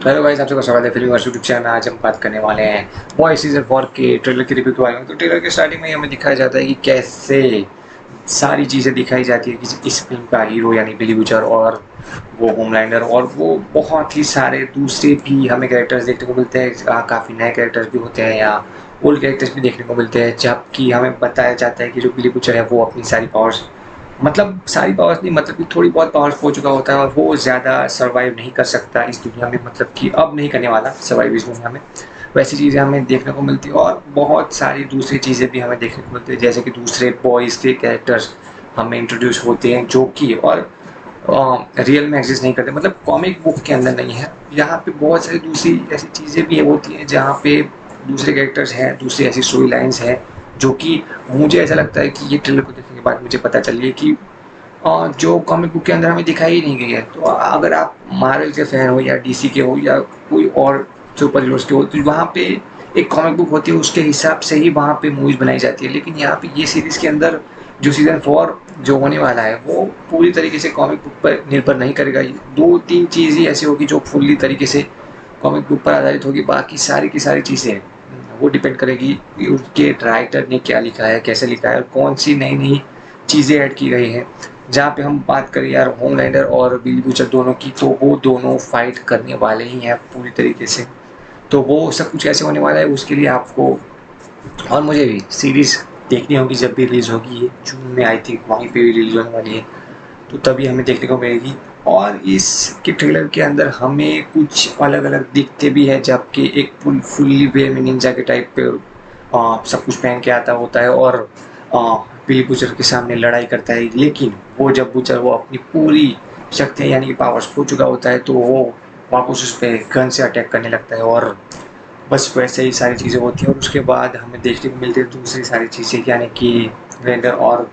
Hello guys, आप सबका स्वागत है फिल्म यूट्यूब चैनल में। आज हम बात करने वाले हैं बॉय सीजन 4 के ट्रेलर की रिव्यू के बारे में। तो ट्रेलर के स्टार्टिंग में ही हमें दिखाया जाता है कि कैसे सारी चीज़ें दिखाई जाती है कि इस फिल्म का हीरो यानी बिली बचर और वो होमलैंडर और वो बहुत ही सारे दूसरे भी हमें कैरेक्टर्स देखने को मिलते हैं। काफ़ी नए कैरेक्टर्स भी होते हैं या ओल्ड कैरेक्टर्स भी देखने को मिलते हैं, जबकि हमें बताया जाता है कि जो बिली बचर है वो अपनी सारी पावर्स, मतलब सारी पावर्स नहीं, मतलब कि थोड़ी बहुत पावर्स हो चुका होता है और वो ज़्यादा सर्वाइव नहीं कर सकता इस दुनिया में, मतलब कि अब नहीं करने वाला सर्वाइव इस दुनिया में। वैसी चीज़ें हमें देखने को मिलती है और बहुत सारी दूसरी चीज़ें भी हमें देखने को मिलती है, जैसे कि दूसरे बॉयज़ के कैरेक्टर्स हमें इंट्रोड्यूस होते हैं जो कि और रियल में एग्जिस्ट नहीं करते, मतलब कॉमिक बुक के अंदर नहीं है। यहाँ पे बहुत सारी दूसरी ऐसी चीज़ें भी होती हैं जहाँ पे दूसरे कैरेक्टर्स हैं, दूसरी ऐसी स्टोरी लाइन्स हैं जो कि मुझे ऐसा लगता है कि ये ट्रेलर को देखने के बाद मुझे पता चली है कि जो कॉमिक बुक के अंदर हमें दिखाई ही नहीं गई है। तो अगर आप मार्वल के फैन हो या डीसी के हो या कोई और सुपर हीरोज के हो, तो वहाँ पे एक कॉमिक बुक होती है, उसके हिसाब से ही वहाँ पे मूवीज बनाई जाती है। लेकिन यहाँ पे ये सीरीज के अंदर जो सीजन 4 जो होने वाला है वो पूरी तरीके से कॉमिक बुक पर निर्भर नहीं करेगा। दो तीन चीज़ ही ऐसी होगी जो फुल्ली तरीके से कॉमिक बुक पर आधारित होगी, बाकी सारी की सारी चीज़ें वो डिपेंड करेगी कि उसके राइटर ने क्या लिखा है, कैसे लिखा है और कौन सी नई नई चीज़ें ऐड की गई हैं। जहाँ पे हम बात करें यार होमलैंडर और बिली बचर दोनों की, तो वो दोनों फाइट करने वाले ही हैं पूरी तरीके से। तो वो सब कुछ कैसे होने वाला है उसके लिए आपको और मुझे भी सीरीज़ देखनी होगी। जब भी रिलीज़ होगी ये जून में, आई थिंक वहीं पे भी रिलीज़ होने वाली है, तो तभी हमें देखने को मिलेगी। और इसके ट्रेलर के अंदर हमें कुछ अलग अलग दिखते भी है, जबकि एक फुल्ली वे में निंजा के टाइप पे सब कुछ पहन के आता होता है और बिली बचर के सामने लड़ाई करता है। लेकिन वो जब बचर वो अपनी पूरी शक्तियाँ यानी कि पावर्स खो चुका होता है, तो वो वापस उस पर गन से अटैक करने लगता है और बस वैसे ही सारी चीज़ें होती हैं। और उसके बाद हमें देखने को मिलती है दूसरी सारी चीज़ें, यानी कि रेंडर और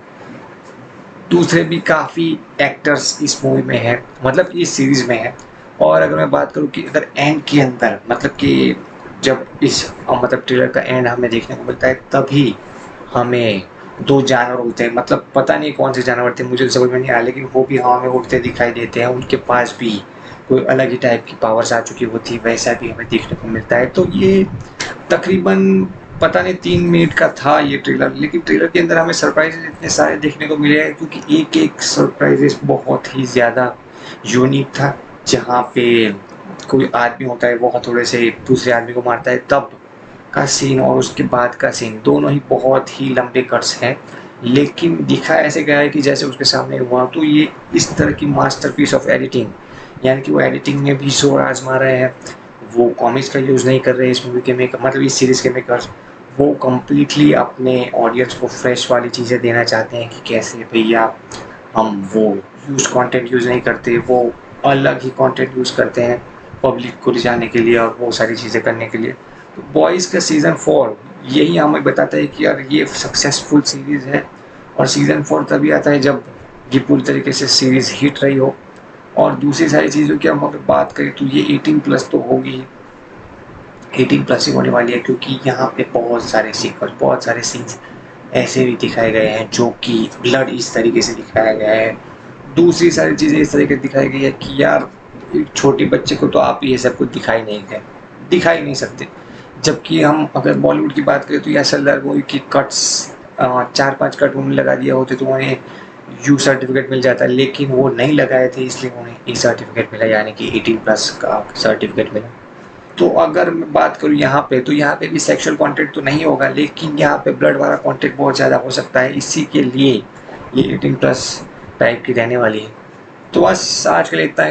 दूसरे भी काफ़ी एक्टर्स इस मूवी में हैं, मतलब इस सीरीज़ में हैं। और अगर मैं बात करूँ कि अगर एंड के अंदर, मतलब कि जब इस मतलब ट्रेलर का एंड हमें देखने को मिलता है, तभी हमें 2 जानवर होते हैं, मतलब पता नहीं कौन से जानवर थे, मुझे समझ में नहीं आया, लेकिन वो भी हवा में उड़ते दिखाई देते हैं। उनके पास भी कोई अलग ही टाइप की पावर्स आ चुकी होती है, वैसा भी हमें देखने को मिलता है। तो ये तकरीबन पता नहीं 3 मिनट का था ये ट्रेलर, लेकिन ट्रेलर के अंदर हमें सरप्राइजेस इतने सारे देखने को मिले हैं, क्योंकि एक-एक सरप्राइजेस बहुत ही ज़्यादा यूनिक था। जहाँ पे कोई आदमी होता है, वो हथौड़े से दूसरे आदमी को मारता है, तब का सीन और उसके बाद का सीन दोनों ही बहुत ही लंबे कट्स हैं, लेकिन दिखाया ऐसे गया है कि जैसे उसके सामने हुआ। तो ये इस तरह की मास्टरपीस ऑफ एडिटिंग, यानी कि वो एडिटिंग में भी जोर आजमा रहे हैं। वो कॉमिक्स का यूज़ नहीं कर रहे हैं इस मूवी के मेकर, मतलब इस सीरीज़ के मेकर्स। वो कम्प्लीटली अपने ऑडियंस को फ्रेश वाली चीज़ें देना चाहते हैं कि कैसे भैया हम वो कंटेंट यूज़ नहीं करते, वो अलग ही कंटेंट यूज़ करते हैं पब्लिक को रिझाने के लिए और वो सारी चीज़ें करने के लिए। तो बॉयज़ का सीज़न 4 यही हमें बताता है कि यार ये सक्सेसफुल सीरीज़ है। और सीज़न 4 तभी आता है जब ये पूरी तरीके से सीरीज़ हिट रही हो। और दूसरी सारी चीज़ों की हम अगर बात करें तो ये 18 प्लस तो होगी ही, 18 प्लस ही होने वाली है, क्योंकि यहाँ पे बहुत सारे सीक्वेंस, बहुत सारे सीन्स ऐसे भी दिखाए गए हैं जो कि ब्लड इस तरीके से दिखाया गया है, दूसरी सारी चीज़ें इस तरीके से दिखाई गई है कि यार एक छोटे बच्चे को तो आप ये सब कुछ दिखा ही नहीं सकते। जबकि हम अगर बॉलीवुड की बात करें तो या सलदार मूवी की कट्स 4-5 कट उन्होंने लगा दिया होते तो उन्हें यू सर्टिफिकेट मिल जाता, लेकिन वो नहीं लगाए थे, इसलिए उन्हें ई सर्टिफिकेट मिला, यानी कि 18 प्लस का सर्टिफिकेट मिला। तो अगर मैं बात करूँ यहाँ पे, तो यहाँ पे भी सेक्सुअल कंटेंट तो नहीं होगा, लेकिन यहाँ पे ब्लड वाला कंटेंट बहुत ज़्यादा हो सकता है, इसी के लिए ये 18 प्लस टाइप की रहने वाली है। तो बस आज के लिए इतना ही।